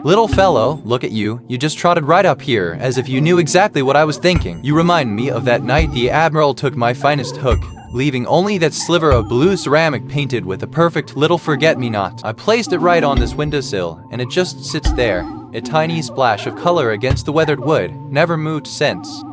Little fellow, look at you. You just trotted right up here, as if you knew exactly what I was thinking. You remind me of that night the Admiral took my finest hook, leaving only that sliver of blue ceramic painted with a perfect little forget-me-not. I placed it right on this windowsill, and it just sits there, a tiny splash of color against the weathered wood, never moved since.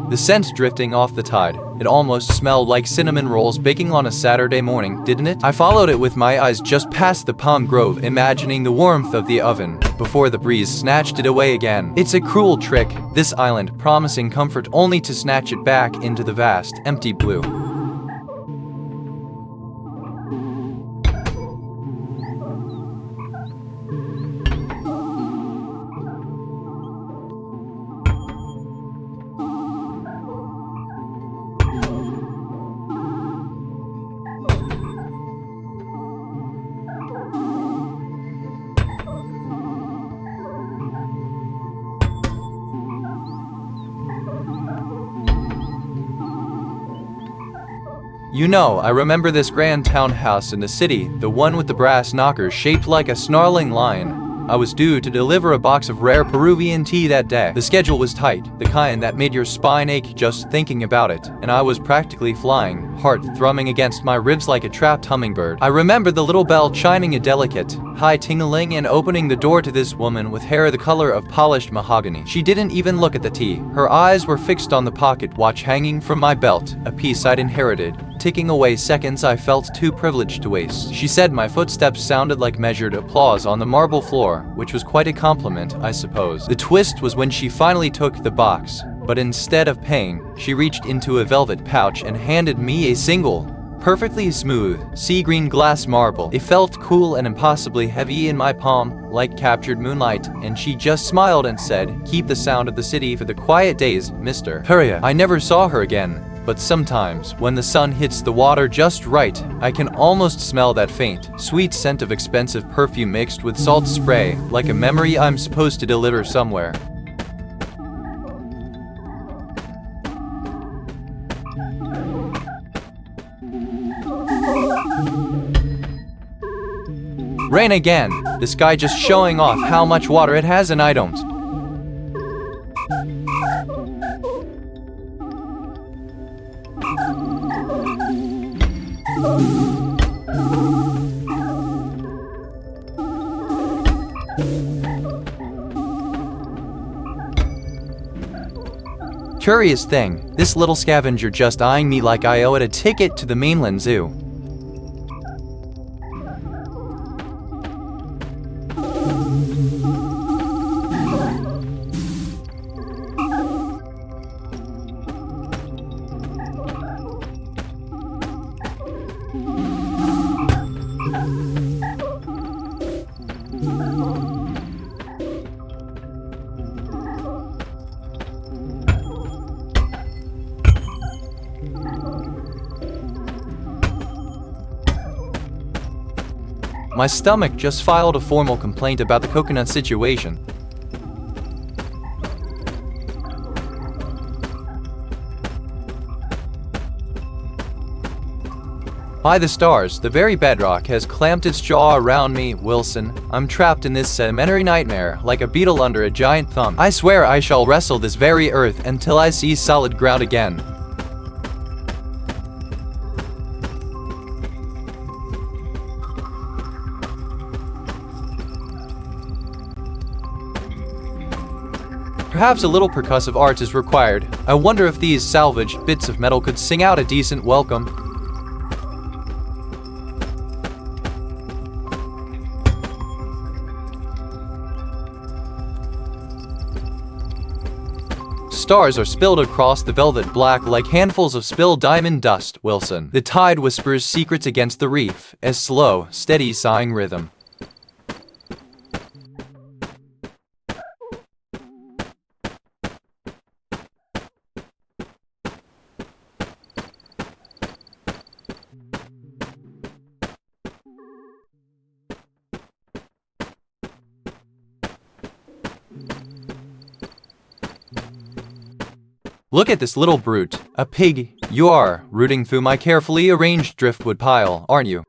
The scent drifting off the tide. It almost smelled like cinnamon rolls baking on a Saturday morning, didn't it? I followed it with my eyes just past the palm grove, imagining the warmth of the oven, before the breeze snatched it away again. It's a cruel trick, this island, promising comfort only to snatch it back into the vast, empty blue. You know, I remember this grand townhouse in the city, the one with the brass knockers shaped like a snarling lion. I was due to deliver a box of rare Peruvian tea that day. The schedule was tight, the kind that made your spine ache just thinking about it, and I was practically flying, heart thrumming against my ribs like a trapped hummingbird. I remember the little bell chiming a delicate, high tingling and opening the door to this woman with hair the color of polished mahogany. She didn't even look at the tea. Her eyes were fixed on the pocket watch hanging from my belt, a piece I'd inherited, ticking away seconds I felt too privileged to waste. She said my footsteps sounded like measured applause on the marble floor, which was quite a compliment, I suppose. The twist was when she finally took the box, but instead of paying, she reached into a velvet pouch and handed me a single, perfectly smooth, sea green glass marble. It felt cool and impossibly heavy in my palm, like captured moonlight, and she just smiled and said, "Keep the sound of the city for the quiet days, Mr. Hurry." I never saw her again. But sometimes, when the sun hits the water just right, I can almost smell that faint, sweet scent of expensive perfume mixed with salt spray, like a memory I'm supposed to deliver somewhere. Rain again! This guy just showing off how much water it has and I don't. Curious thing, this little scavenger just eyeing me like I owe it a ticket to the mainland zoo. My stomach just filed a formal complaint about the coconut situation. By the stars, the very bedrock has clamped its jaw around me, Wilson. I'm trapped in this sedimentary nightmare, like a beetle under a giant thumb. I swear I shall wrestle this very earth until I see solid ground again. Perhaps a little percussive art is required. I wonder if these salvaged bits of metal could sing out a decent welcome. Stars are spilled across the velvet black like handfuls of spilled diamond dust, Wilson. The tide whispers secrets against the reef, a slow, steady sighing rhythm. Look at this little brute. A pig. You are rooting through my carefully arranged driftwood pile, aren't you?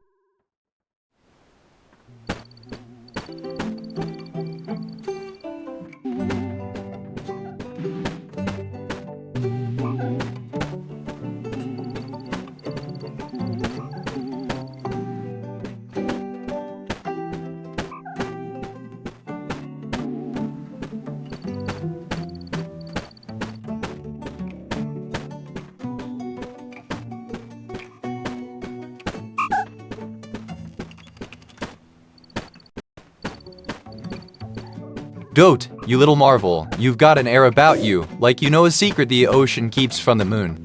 Goat, you little marvel, you've got an air about you, like you know a secret the ocean keeps from the moon.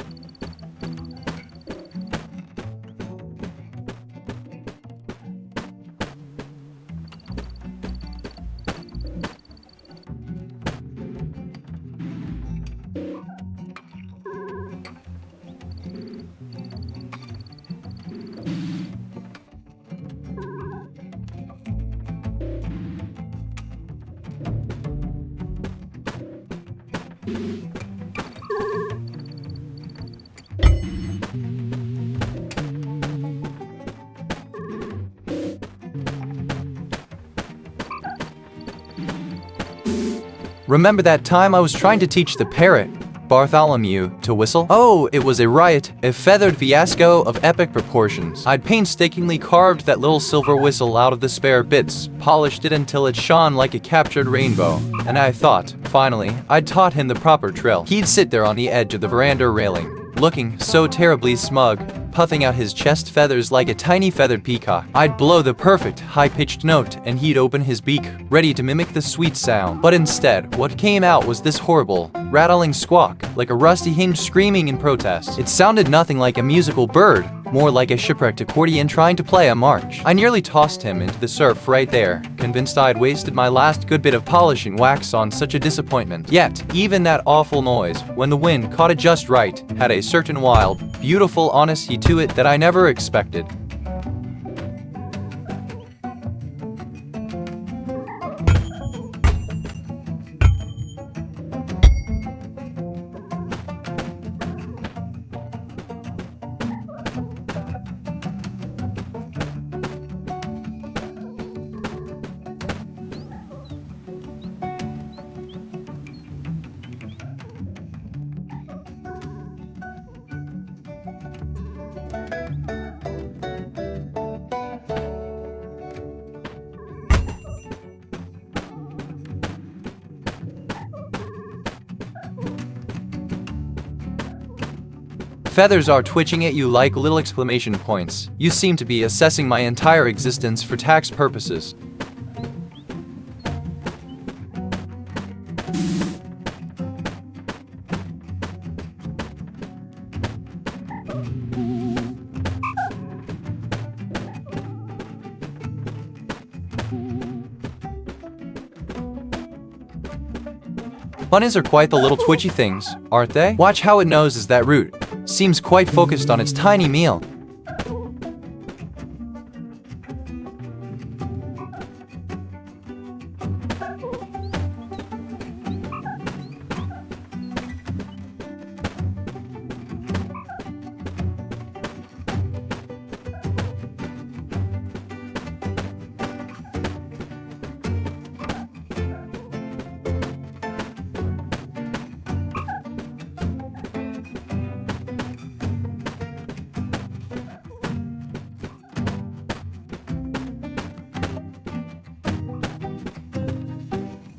Remember that time I was trying to teach the parrot, Bartholomew, to whistle? Oh, it was a riot, a feathered fiasco of epic proportions. I'd painstakingly carved that little silver whistle out of the spare bits, polished it until it shone like a captured rainbow, and I thought, finally, I'd taught him the proper trill. He'd sit there on the edge of the veranda railing, looking so terribly smug, puffing out his chest feathers like a tiny feathered peacock. I'd blow the perfect, high-pitched note, and he'd open his beak, ready to mimic the sweet sound. But instead, what came out was this horrible, rattling squawk, like a rusty hinge screaming in protest. It sounded nothing like a musical bird, more like a shipwrecked accordion trying to play a march. I nearly tossed him into the surf right there, convinced I'd wasted my last good bit of polishing wax on such a disappointment. Yet, even that awful noise, when the wind caught it just right, had a certain wild, beautiful honesty to it that I never expected. Feathers are twitching at you like little exclamation points. You seem to be assessing my entire existence for tax purposes. Bunnies are quite the little twitchy things, aren't they? Watch how it noses that root. Seems quite focused on its tiny meal.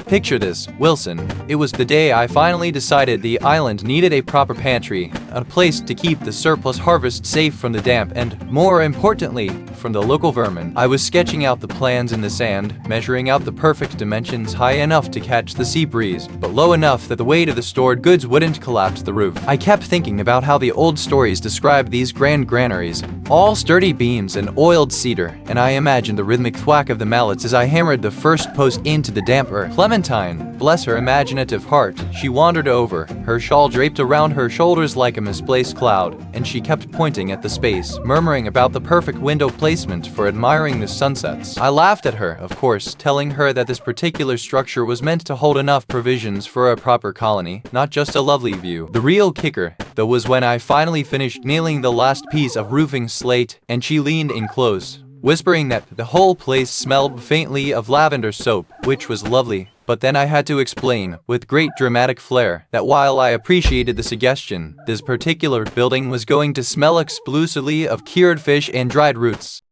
Picture this, Wilson. It was the day I finally decided the island needed a proper pantry, a place to keep the surplus harvest safe from the damp and, more importantly, from the local vermin. I was sketching out the plans in the sand, measuring out the perfect dimensions high enough to catch the sea breeze, but low enough that the weight of the stored goods wouldn't collapse the roof. I kept thinking about how the old stories described these grand granaries, all sturdy beams and oiled cedar, and I imagined the rhythmic thwack of the mallets as I hammered the first post into the damp earth. Clementine, Bless her imaginative heart, she wandered over, her shawl draped around her shoulders like a misplaced cloud, and she kept pointing at the space, murmuring about the perfect window placement for admiring the sunsets. I laughed at her, of course, telling her that this particular structure was meant to hold enough provisions for a proper colony, not just a lovely view. The real kicker, though, was when I finally finished nailing the last piece of roofing slate, and she leaned in close, whispering that the whole place smelled faintly of lavender soap, which was lovely. But then I had to explain, with great dramatic flair, that while I appreciated the suggestion, this particular building was going to smell exclusively of cured fish and dried roots.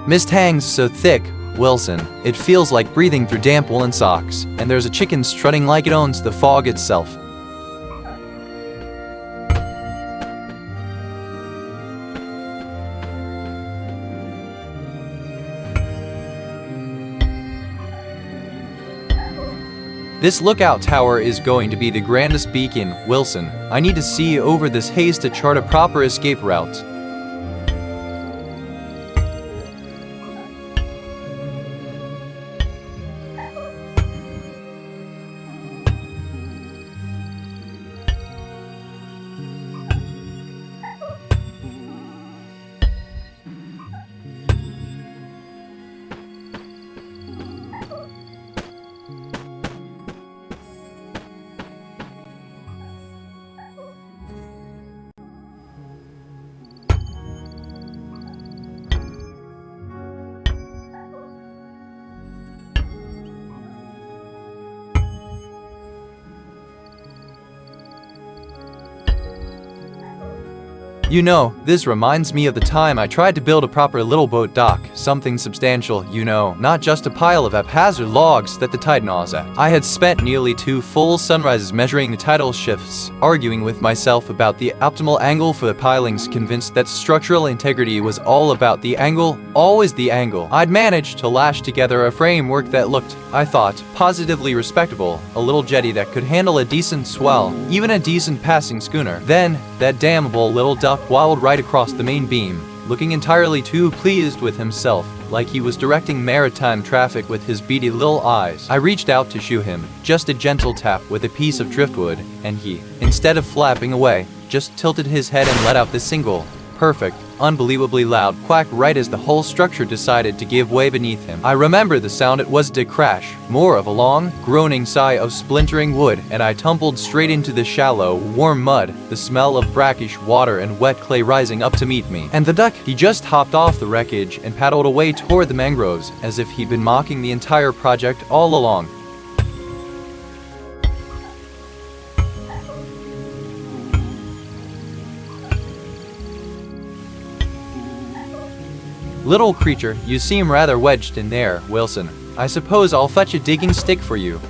Mist hangs so thick, Wilson, it feels like breathing through damp woolen socks, and there's a chicken strutting like it owns the fog itself. This lookout tower is going to be the grandest beacon, Wilson. I need to see over this haze to chart a proper escape route. You know, this reminds me of the time I tried to build a proper little boat dock, something substantial, you know, not just a pile of haphazard logs that the tide gnaws at. I had spent nearly 2 full sunrises measuring the tidal shifts, arguing with myself about the optimal angle for the pilings, convinced that structural integrity was all about the angle, always the angle. I'd managed to lash together a framework that looked, I thought, positively respectable, a little jetty that could handle a decent swell, even a decent passing schooner. Then, that damnable little duck waddled right across the main beam, looking entirely too pleased with himself, like he was directing maritime traffic with his beady little eyes. I reached out to shoo him, just a gentle tap with a piece of driftwood, and he, instead of flapping away, just tilted his head and let out the single, perfect, unbelievably loud quack right as the whole structure decided to give way beneath him. I remember the sound. It wasn't a crash, more of a long, groaning sigh of splintering wood, and I tumbled straight into the shallow, warm mud, the smell of brackish water and wet clay rising up to meet me. And the duck, he just hopped off the wreckage and paddled away toward the mangroves, as if he'd been mocking the entire project all along. Little creature, you seem rather wedged in there, Wilson. I suppose I'll fetch a digging stick for you.